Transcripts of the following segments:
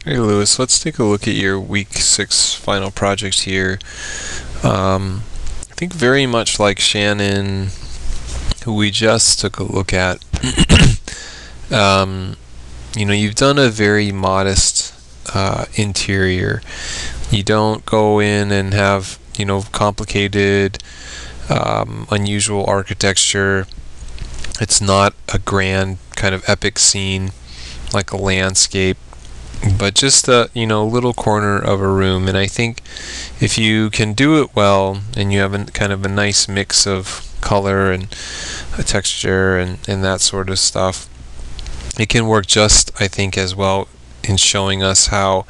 Hey Lewis, let's take a look at your week 6 final project here. I think very much like Shannon, who we just took a look at, um, you've done a very modest interior. You don't go in and have, complicated, unusual architecture. It's not a grand kind of epic scene like a landscape, but just a little corner of a room. And I think if you can do it well and you have a kind of a nice mix of color and texture and that sort of stuff, it can work just, I think, as well in showing us how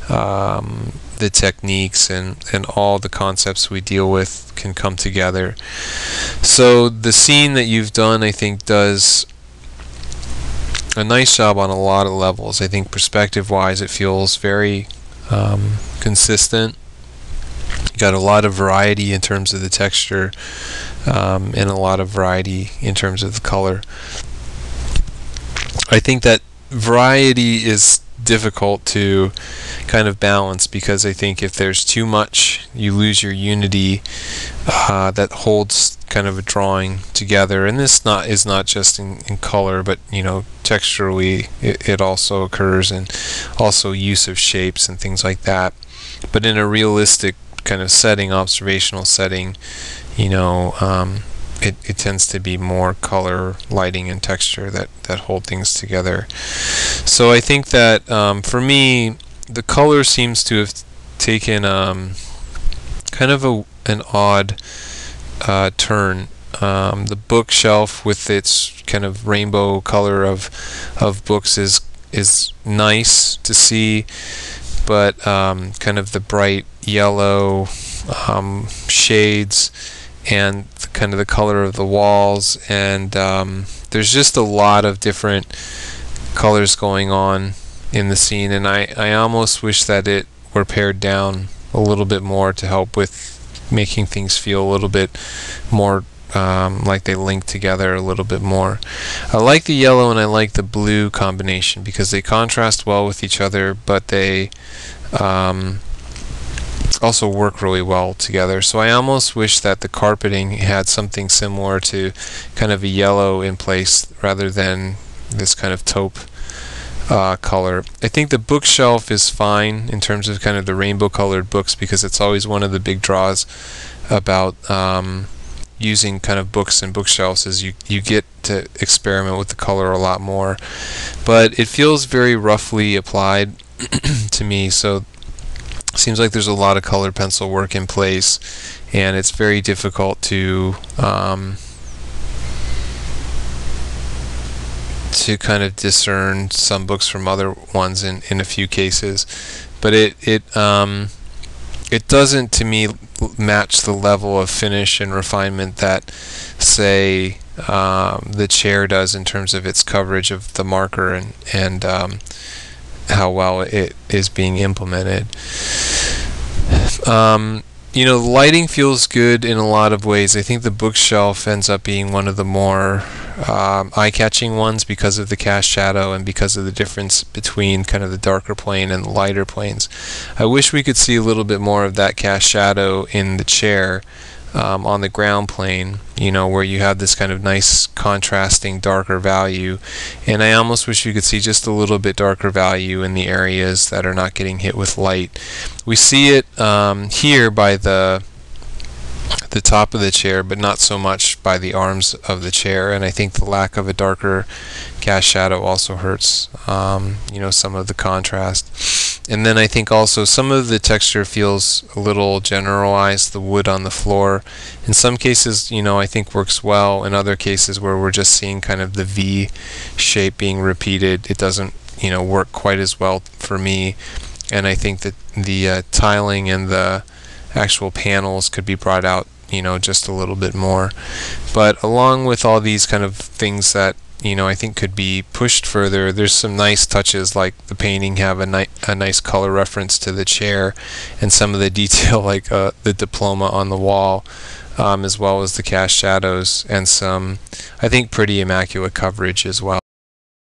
the techniques and all the concepts we deal with can come together. So the scene that you've done, I think, does a nice job on a lot of levels. I think perspective-wise, it feels very consistent. You got a lot of variety in terms of the texture, and a lot of variety in terms of the color. I think that variety is difficult to kind of balance, because I think if there's too much, you lose your unity that holds kind of a drawing together. And this is not just in color, but texturally it also occurs, and also use of shapes and things like that. But in a realistic kind of setting, observational setting, it tends to be more color, lighting, and texture that hold things together. So I think that for me, the color seems to have taken kind of an odd turn. The bookshelf with its kind of rainbow color of books is nice to see, but kind of the bright yellow shades and kind of the color of the walls, and there's just a lot of different colors going on in the scene, and I almost wish that it were pared down a little bit more to help with making things feel a little bit more like they link together a little bit more. I like the yellow and I like the blue combination because they contrast well with each other, but they also work really well together. So I almost wish that the carpeting had something similar to kind of a yellow in place rather than this kind of taupe color. I think the bookshelf is fine in terms of kind of the rainbow colored books, because it's always one of the big draws about using kind of books and bookshelves is you get to experiment with the color a lot more. But it feels very roughly applied to me, so it seems like there's a lot of colored pencil work in place, and it's very difficult to kind of discern some books from other ones in a few cases. But it doesn't, to me, match the level of finish and refinement that, say, the chair does in terms of its coverage of the marker and how well it is being implemented. Lighting feels good in a lot of ways. I think the bookshelf ends up being one of the more eye-catching ones because of the cast shadow and because of the difference between kind of the darker plane and the lighter planes. I wish we could see a little bit more of that cast shadow in the chair on the ground plane, where you have this kind of nice contrasting darker value. And I almost wish you could see just a little bit darker value in the areas that are not getting hit with light. We see it here by the top of the chair, but not so much by the arms of the chair, and I think the lack of a darker cast shadow also hurts some of the contrast. And then I think also some of the texture feels a little generalized. The wood on the floor in some cases I think works well. In other cases where we're just seeing kind of the V shape being repeated, it doesn't work quite as well for me. And I think that the tiling and the actual panels could be brought out just a little bit more. But along with all these kind of things that I think could be pushed further, there's some nice touches, like the painting have a nice color reference to the chair, and some of the detail like the diploma on the wall, as well as the cast shadows, and some, I think, pretty immaculate coverage as well.